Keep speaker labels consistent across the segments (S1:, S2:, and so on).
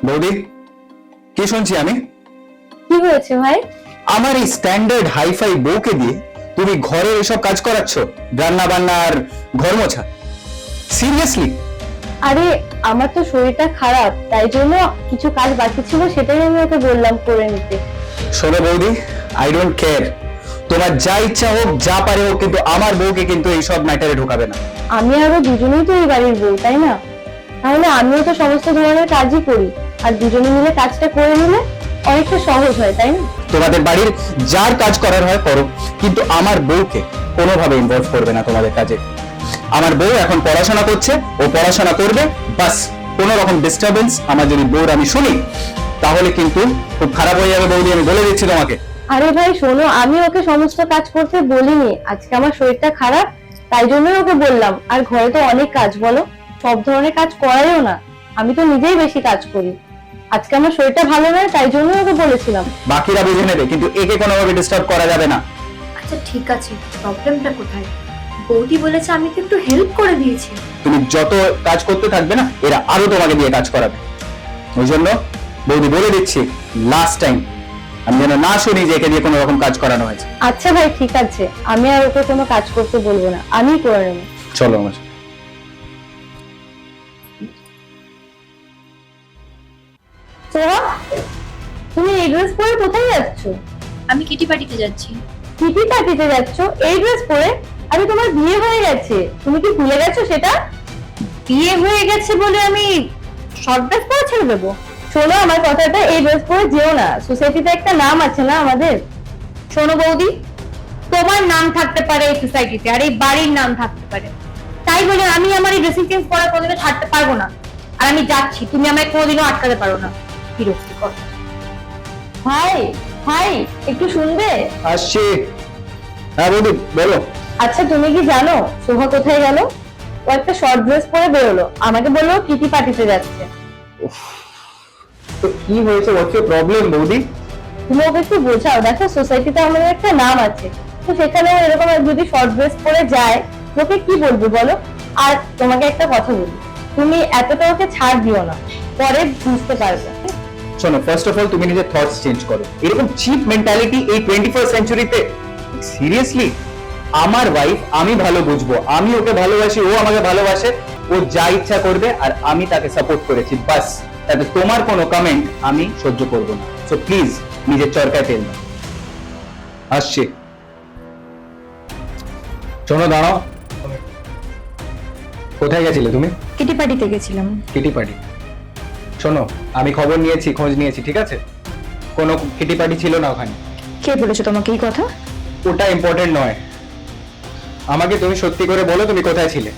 S1: বৌদি, কি শুনছি আমি?
S2: কি হয়েছে ভাই?
S1: আমার এই স্ট্যান্ডার্ড হাইফাই বউকে দিয়ে তুমি ঘরে এসব কাজ করাচ্ছ, রান্না বান্না আর ঘর মোছা? সিরিয়াসলি?
S2: আরে আমার তো শরীরটা খারাপ, তাই জন্য কিছু কাজ বাকি ছিল, সেটাই আমি ওকে বললাম করে নিতে।
S1: শোনো বৌদি, আই ডোন্ট কেয়ার, তোমার যা ইচ্ছা হোক, যা পারে হোক, কিন্তু আমার বউকে কিন্তু এইসব ম্যাটারে ঢোকাবে না।
S2: আমি আরো দুজনেই তো এই বাড়ির বউ, তাই না? তাহলে আমিও তো সমস্ত ধরনের কাজই করি, আর দুজনে মিলে কাজটা করে নিলে অনেকটা সহজ হয়, তাই না?
S1: তোমাদের বাড়ির যার কাজ করার হয় করো, কিন্তু আমার বউকে কোনোভাবে ইনভলভ করবে না তোমাদের কাজে। আমার বউ এখন পড়াশোনা করছে, ও পড়াশোনা করবে, বাস। কোনো রকম ডিস্টারবেন্স আমার যদি বউর আমি শুনি, তাহলে কিন্তু খুব খারাপ হয়ে যাবে বৌদি, আমি বলে দিচ্ছি তোমাকে।
S2: আরে ভাই শোনো, আমি ওকে সমস্ত কাজ করতে বলিনি, আজকে আমার শরীরটা খারাপ তাই জন্যই ওকে বললাম। আর ঘরে তো অনেক কাজ, বলো, সব ধরনের কাজ করাইও না, আমি তো নিজেই বেশি কাজ করি। আজকে আমার শরীরটা ভালো নয়, তাই জন্যই ওকে বলেছিলাম।
S1: বাকিরা বুঝে নেবে, কিন্তু একে কোনোভাবে ডিস্টার্ব করা যাবে না।
S3: আচ্ছা ঠিক আছে, প্রবলেমটা কোথায়? বৌদি বলেছে আমি তো একটু হেল্প করে দিয়েছি।
S1: তুমি যত কাজ করতে থাকবে না, এরা আরো তোমাকে দিয়ে কাজ করাবে। ওই জন্য বৌদি বলে দিচ্ছি, লাস্ট টাইম, আমি যেন না শুনি যে একে দিয়ে কোনো রকম কাজ করানো হয়েছে।
S2: আচ্ছা ভাই ঠিক আছে, আমি আর ওকে কোনো কাজ করতে বলবো না, আমি করে নেবো।
S1: চলো আমার সাথে।
S2: সোহা, তুমি এই ড্রেস পরে কোথায় যাচ্ছ?
S3: আমি কিটি পার্টিতে যাচ্ছি।
S2: কিটি পার্টিতে যাচ্ছ এই ড্রেস পরে? আরে তোমার বিয়ে হয়ে গেছে, তুমি কি ভুলে গেছো সেটা? বিয়ে হয়ে গেছে বলে আমি শর্ট ড্রেস পরে ছেড়ে দেবো? শোনো আমার কথাটা, এই ড্রেস পরে যেও না, সোসাইটিতে একটা নাম আছে না আমাদের।
S4: শোনো বৌদি, তোমার নাম থাকতে পারে এই সোসাইটিতে, আর এই বাড়ির নাম থাকতে পারে, তাই বলে আমি আমার এই ড্রেসিং চেঞ্জ করা কোনোদিনও ছাড়তে পারবো না। আর আমি যাচ্ছি, তুমি আমায় কোনোদিনও আটকাতে পারো না। বিরক্তিকর।
S2: ভাই, ভাই একটু শুনবে?
S1: আসছি। হ্যাঁ বৌদি, বলো।
S2: আচ্ছা তুমি কি জানো সোহা কোথায় গেল? ও একটা শর্ট ড্রেস পরে বেরোলো, আমাকে বললো কিটি পার্টিতে যাচ্ছে।
S1: তো কি হয়েছে, হোয়াটস ইওর প্রবলেম বৌদি?
S2: তুমি ওকে একটু বোঝাও, দেখো সোসাইটিতে আমাদের একটা নাম আছে, তো সেখানে ও এরকম যদি শর্ট ড্রেস পরে যায়, ওকে কি বলবো বলো? আর তোমাকে একটা কথা বলি, তুমি এতটা ওকে ছাড় দিও না, পরে বুঝতে পারবে।
S1: শোনো, ফার্স্ট অফ অল তুমি নিজের থটস চেঞ্জ করো। এরকম চিপ মেন্টালিটি এই 21st সেঞ্চুরিতে? সিরিয়াসলি? আমার ওয়াইফ, আমি ভালো বুঝবো, আমি ওকে ভালোবাসি, ও আমাকে ভালোবাসে, ও যা ইচ্ছা করবে আর আমি তাকে সাপোর্ট করেছি, বাস। তাতে তোমার কোনো কমেন্ট আমি সহ্য করব না। সো প্লিজ নিজের চরকায় তেল দাও। আসছি। শোনো, দাঁড়াও। কোথায় গেছিলে তুমি?
S4: কিটি পার্টিতে গেছিলাম।
S1: Kitty party? শোনো, আমি খবর নিয়েছি, খোঁজ নিয়েছি, ঠিক আছে? কোনো কিটি পার্টি ছিল না ওখানে।
S4: কে বলেছো তোমাকে এই কথা?
S1: ওটা ইম্পর্টেন্ট নয়, আমাকে তুমি সত্যি করে বলো তুমি কোথায় ছিলে।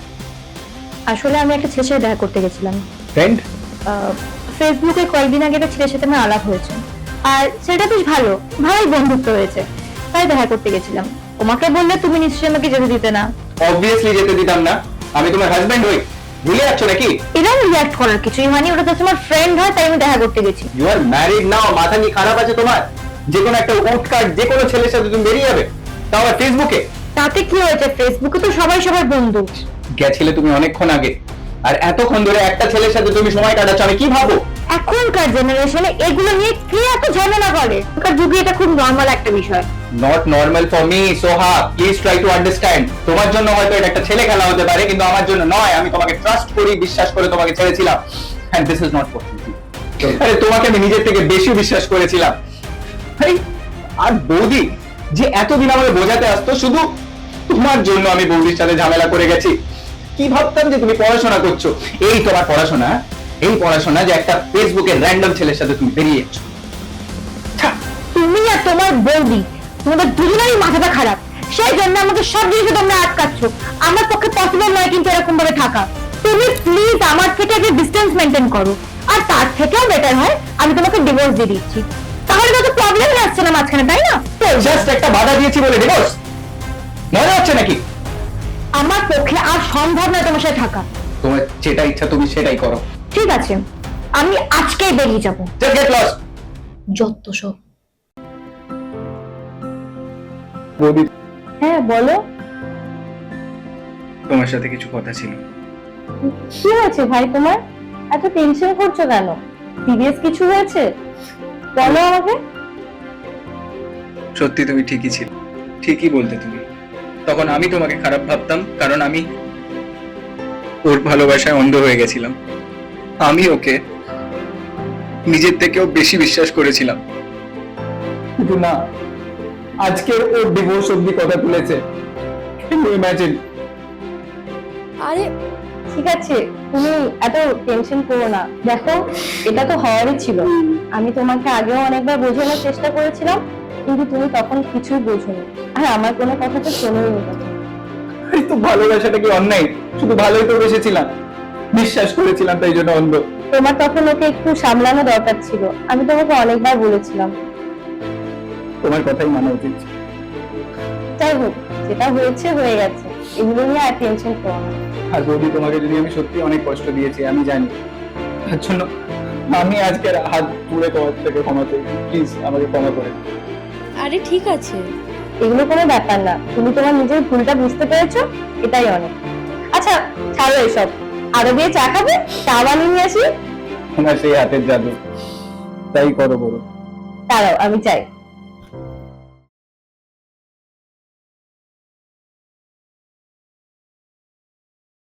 S4: আসলে আমি একটা ছেলের সাথে দেখা করতে গেছিলাম।
S1: ফ্রেন্ড?
S4: ফেসবুকে কয়েকদিন আগে একটা ছেলের সাথে আমার আলাপ হয়েছে, আর সেটা বেশ ভালোই বন্ধুত্ব হয়েছে, তাই দেখা করতে গেছিলাম। তোমাকে বললে তুমি নিশ্চয়ই আমাকে যেতে দিতে না।
S1: অবভিয়াসলি যেতে দিতাম না, আমি তোমার হাজবেন্ড হই, ভুলে যাচ্ছ নাকি?
S4: এরকম রিয়াক্ট করার কিছুই হয়নি, ওটা তো তোমার ফ্রেন্ড হয়, তাই আমি দেখা করতে গেছি।
S1: ইউ আর ম্যারিড নাও, মাথা কি খারাপ আছে তোমার? যে কোনো একটা উটকাট যে কোনো ছেলের সাথে তুমি বেরিয়ে যাবে, তাও আবার ফেসবুকে?
S4: তাতে কি হয়েছে? ফেসবুকে তো সবাই সবার বন্ধু।
S1: গেছিলে তুমি অনেকক্ষণ আগে, আর এতক্ষণ ধরে একটা ছেলের সাথে তুমি সময় কাটাচ্ছ, আমি কি ভাবো?
S4: এখনকার জেনারেশনে এগুলো নিয়ে কে এত ঝামেলা করে? এখনকার যুগে এটা খুব নর্মাল একটা বিষয়।
S1: Not normal for me, Soha, please try to understand. তোমার জন্য হয়তো এটা একটা ছেলে খেলা হতে পারে, কিন্তু আমার জন্য নয়। আমি তোমাকে ট্রাস্ট করি, বিশ্বাস করে তোমাকে ছেড়েছিলাম, and this is not for me. আরে তোমাকে আমি নিজের থেকে বেশি বিশ্বাস করেছিলাম। আরে আর বৌদি যে এতদিন আমাকে বোঝাতে আসতো, শুধু তোমার জন্য আমি বৌদির সাথে ঝামেলা করে গেছি। কি ভাবতাম যে তুমি পড়াশোনা করছো, এই তোমার পড়াশোনা, এই পড়াশোনা যে একটা ফেসবুকের র্যান্ডম ছেলের সাথে তুমি বেরিয়ে যাচ্ছ।
S4: তুমি আর তোমার বৌদি, তোমাদের দুজনেরই মাথাটা খারাপ, সেই জন্য আমাকে সব জিনিসে তোমরা আটকাচ্ছ। আমার পক্ষে পসিবল নয় কিন্তু এরকম ভাবে থাকা। তুমি প্লিজ আমার থেকে একটা ডিস্টেন্স মেনটেন করো, আর তার থেকেও বেটার হয় আমি তোমাকে ডিভোর্স দিয়ে দিচ্ছি, তাহলে তো প্রবলেম আসছে না মাঝখানে, তাই না?
S1: জাস্ট একটা বাধা দিয়েছি বলে ডিভোর্স? মনে হচ্ছে নাকি?
S4: আমার পক্ষে আর সম্ভব নয় তোমার সাথে থাকা।
S1: তোমার যেটা ইচ্ছা তুমি সেটাই করো।
S4: ঠিক আছে, আমি আজকেই বেরিয়ে যাবো।
S1: Just get lost.
S3: যত সব।
S1: বৌদি,
S2: হ্যাঁ বলো।
S1: তোমার সাথে কিছু কথা ছিল।
S2: কি হয়েছে ভাই তোমার? এত টেনশন করছো কেন? সিরিয়াস কিছু হয়েছে? বলো আমাকে।
S1: সত্যি তুমি ঠিকই ছিল, ঠিকই বলতে তুমি। তখন আমি তোমাকে খারাপ ভাবতাম, কারণ আমি ওর ভালোবাসায় অন্ধ হয়ে গেছিলাম। আমি ওকে নিজের থেকেও বেশি বিশ্বাস করেছিলাম, কিন্তু না, আজকের ওর ডিভোর্স অব্দি কথা তুলেছে। ইমাজিন।
S2: আরে ঠিক আছে, তুমি এত টেনশন করো না। দেখো, এটা তো হওয়ারই ছিল। আমি তোমাকে আগেও অনেকবার বোঝানোর চেষ্টা করেছিলাম, কিন্তু তুমি তখন কিছুই বোঝোনি, আর আমার কোনো কথা তো শোনোই নি তখন।
S1: আরে তো ভালোবাসাটা কি অন্যায়? শুধু ভালোই তো বেসেছিলাম, বিশ্বাস করেছিলাম, তাই জন্য অন্ধ।
S2: তোমার তখন ওকে একটু সামলানো দরকার ছিল। আমি তোমাকে অনেকবার বলেছিলাম।
S1: তোমার কথাই মানা উচিত।
S2: যাই হোক, যেটা হয়েছে হয়ে গেছে, এগুলো নিয়ে আর টেনশন করো না।
S1: আর বৌদি, তোমাকে যদি আমি সত্যি অনেক কষ্ট দিয়েছি, আমি জানি, তার জন্য আমি আজকের হাত তুলে তোমার থেকে ক্ষমা চাই। প্লিজ আমাকে ক্ষমা করে দিও।
S3: আরে ঠিক আছে,
S2: এগুলো কোনো ব্যাপার না। তুমি তোমার নিজের ভুলটা বুঝতে পেরেছো, এটাই অনেক। আচ্ছা ছাড়ো এসব, আরো গিয়ে চা খাবে? চা বানিয়ে নিয়ে আসি।
S1: তোমার সেই হাতের জাদু, তাই করো বড়।
S2: দাঁড়াও, আমি চাই।